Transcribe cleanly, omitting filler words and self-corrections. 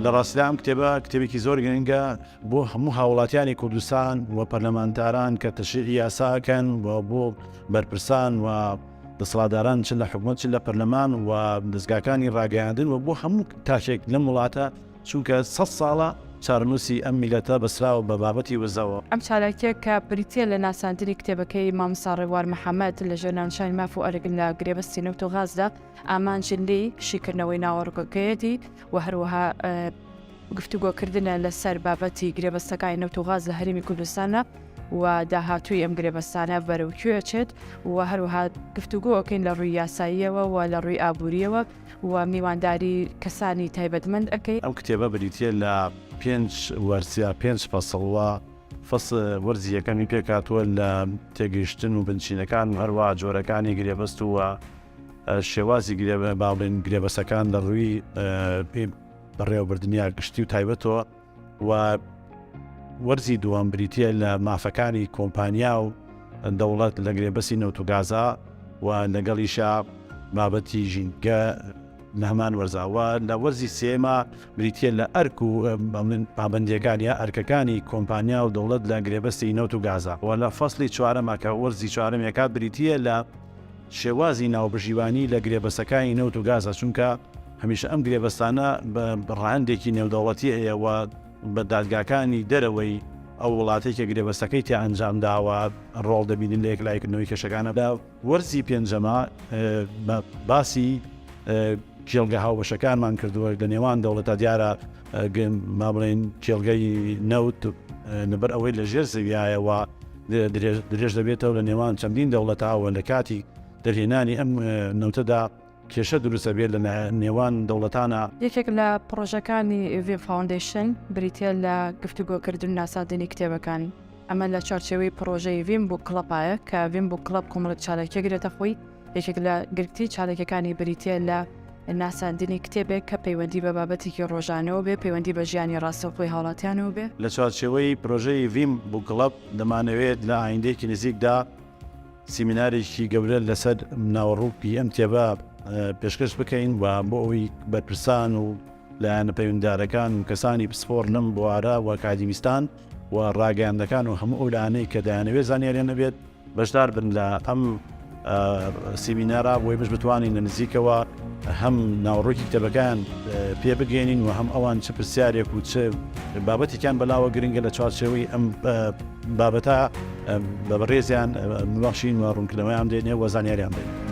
لە ڕاستیدا ئەم کتێبێکی زۆر گرنگە بۆ هەموو هاوڵاتیانی کوردستان و پەرلەمانتاران کە تەشریعی یاساکەن و بۆ بەرپرسان و دەسەڵاتداران چ لە حکوومەت چ لە پەرلەمان و دەستگاکانی ڕاگەیاندن و بۆ هەموو تاشێک لەم وڵاتە چونکە 100 ساڵە چارنووسی ئەم میلەتە بەسراوە بە بابەتی وزەوە. ئەم چالاکیە کە بریتە لە ناساندنی کتێبەکەی مامۆستا ڕێوار محەممەد لە ژێرناونشانی ماف و ئەرگن لە گرێبەستی نەوت و غازدا ئامانجلی شیکردنەوەی ناوەڕگەکەیەتی و هەروەها گفتوگۆکردنە لەسەر بابەتی گرێبەستەکانی نەوت و غاز لە هەرێمی کوردستانە و داهاتووی ئەم گرێبەستانە بەرەوکوێچێت و هەروەها گفتوگۆکەین لە ڕووی یاساییەوە و لە ڕووی ئابوووریەوە و میوانداری کەسانی تایبەتمەند ئەەکەی. ئەم کتێبە بریتە لە 5 وەرسیا 5 فەسڵوە وەرزی یەکەمی پێکاتوە لە تێگەیشتن و بنچینەکان و هەروە جۆرەکانی گرێبەست و شێوازی باڵێن گرێبەسەکان لە ڕووی بەڕێوەبردنیا گشتی و تایبەتەوە و وەرزی دووەم بریتە لە مافەکانی کۆمپانیا و دەوڵەت لە گرێبەسی نەوت و گازا و لەگەڵیشا بابەتی ژینگە لە هەمان وەرزاوە. لە وەرزی سێمە بریتە لە ئەرک و پابەندیەکان یا ئەرکەکانی کۆمپانیا و دەوڵەت لە گرێبەستی نەوت و گازا و لە فەسڵی چوارەمە کە وەرزی چوارەمێکا بریتە لە شێوازی ناوبژیوانی لە گرێبەسەکانی نەوت و گازە چونکە هەمیشە ئەم گرێبەستانە بە ڕاهەندێکی نێودەوڵەتی هەیەوە بە دادگاکانی دەرەوەی ئەو وڵاتێکە گرێبەستەکەی تێ ئەنجام داوە ڕۆڵ دەبینن لە یەکلایکردنەوەی کێشەکانەدا. وەرزی پێنجەمە باسی کێڵگە هاوبەشەکانمان کردووە لە نێوان دەوڵەتە دیارە ما بڵێن کێڵگەی نەوت لەبەر ئەوەی لە ژێر زەویایەوە درێژ دەبێتەوە لە نێوان چەندین دەوڵەتاوە لە کاتی دەرهێنانی ئەم نەوتەدا کێشە دروستە بێت لە نێوان دەوڵەتانە. یەکێک لە پرۆژەکانی وێ فاوندیشن بریتە لە گفتوگۆکردن ناسادنی کتێبەکان. ئەمە لە چارچێوەی پرۆژەی ویم بۆ کڵپایە کە ویم بۆ کڵب کۆمەڵک چالێکە گرێتە خۆی. یەکێک لە گرتی چالێکەکانی بریتە لە ناساندنی کتێبێک کە پەیوەندی بە بابەتێکی ڕۆژانەوە بێ، پەیوەندی بە ژیانی ڕاستەوخۆی هاوڵاتیانەوە بێ. لە چارچێوەی پرۆژەی ویم بۆ کڵب دەمانەوێت لە ئایندەیەکی نزیکدا سیمینارێکی گەورە لەسەر ناوەڕووکی ئەم کتێبە پێشکەش بکەین و بۆ ئەوەی بەرپرسان و لایەنە پەیوەنددارەکان و کەسانی پسپۆر لەم بوارە و ئاکادیمیستان و ڕاگەیاندەکان و هەموو ئەو لایەنەی کە دەیانەوێت زانیاریان نەبێت بەشدار بن لە ئەم سیمینارە بۆی بش بتوانین لە نزیکەوە هەم ناوەڕۆکی کتێبەکان پێ بگەێنین و هەم ئەوان چه پرسیارێک و چه بابەتێکیان بەلاوە گرنگە لە چوارچێوەی ئەم بابەتە بە بەڕێزیان ببەخشین و ڕوونکردنەوەیان دێنێ و زانیاریان بێت.